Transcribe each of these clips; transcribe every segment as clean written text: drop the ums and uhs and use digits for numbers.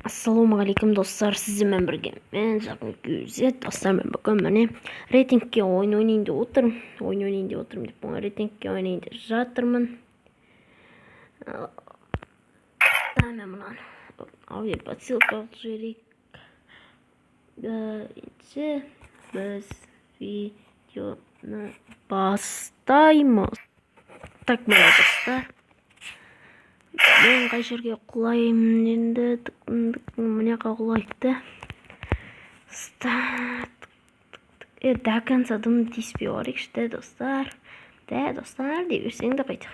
Ассалаумағалейкум достар, сіздермен бірге мен Jakoon QZ. Достар, мен бүгін міне рейтингке ойын ойнайын деп отырмын. Рейтингке ойнайын деп жатырмын. Мен мынаны аудио подсылкаға жіберейік. Біз видеоны бастаймыз. Так, міне достар, мен қай жерге құлаймын енді? Міне құлайды. Старт. До конца дым тиіспей барайықшы, да достар. Да достар дей берсең де қайта.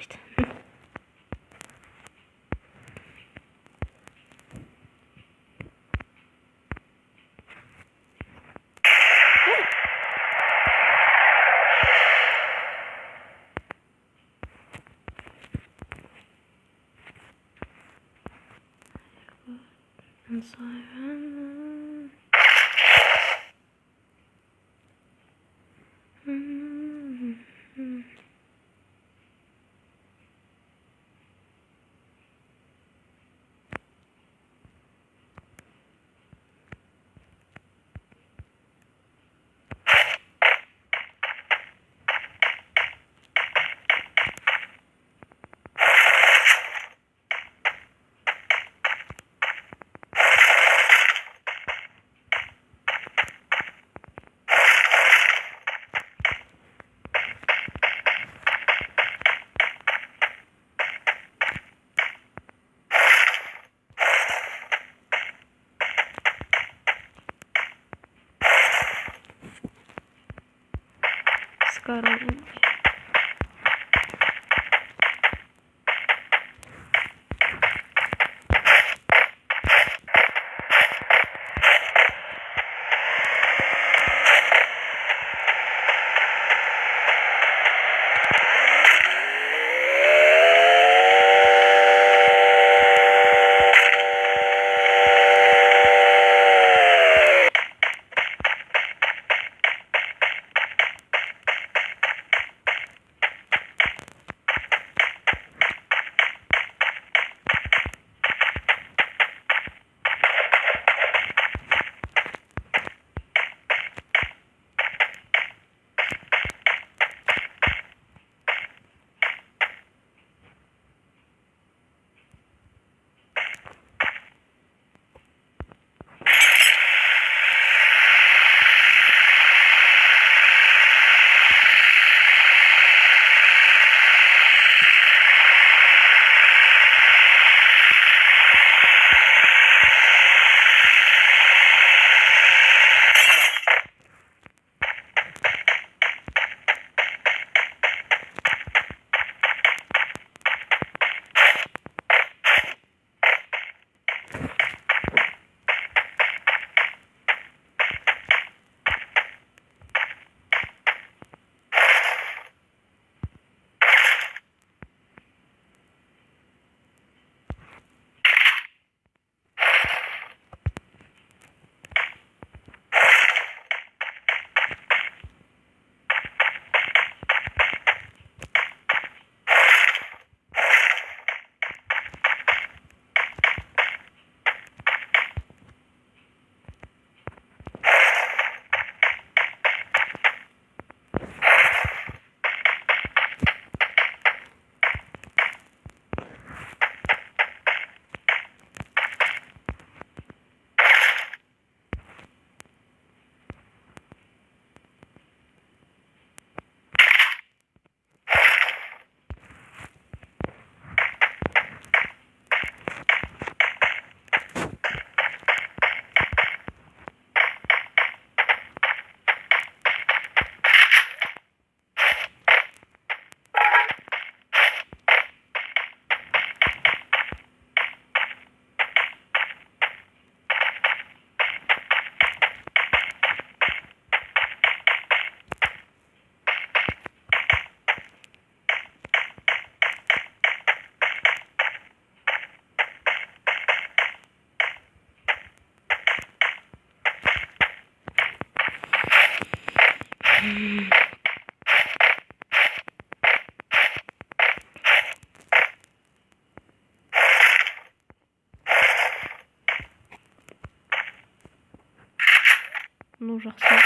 Скармливай. Ну, жақсы.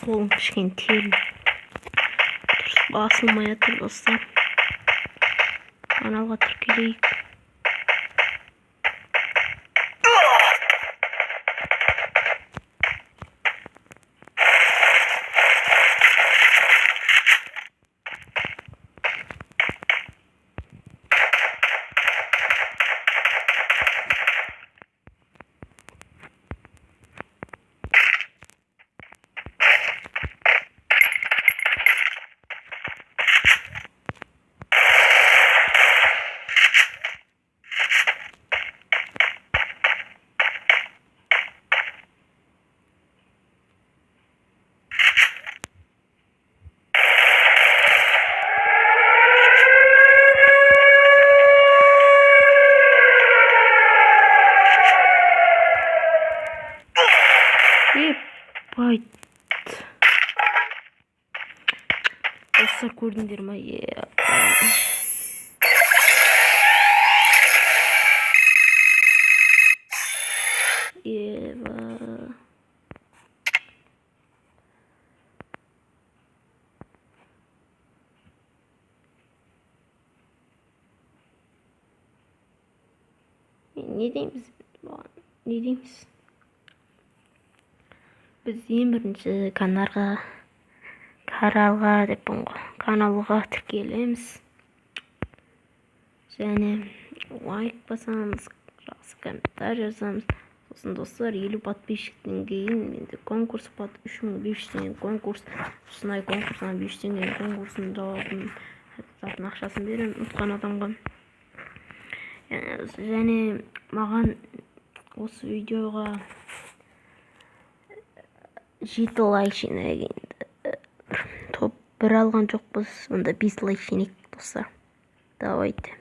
Қолым кішкене тел. Дұрыс басылмай жатыр достар. Каналға тіркелейік. Ой, достар, көрдіңдер ма? Не дейміз? Не дейміз? Біз ең бірінші каналға тіркелеміз. Және лайк басамыз, жақсы комментар жазамыз. Сосын достар, 50 подписчиктен кейін менде конкурс бар, 3500 теңге конкурс. Шынай конкурсынан 500 теңге конкурсын жауабын ақшасын беремін ұтқан адамға. Және маған осы видеоға 7 лайк жинайық енді. Топ бір алған жоқпыз, онда 5 лайк жинайық достар. Давайте.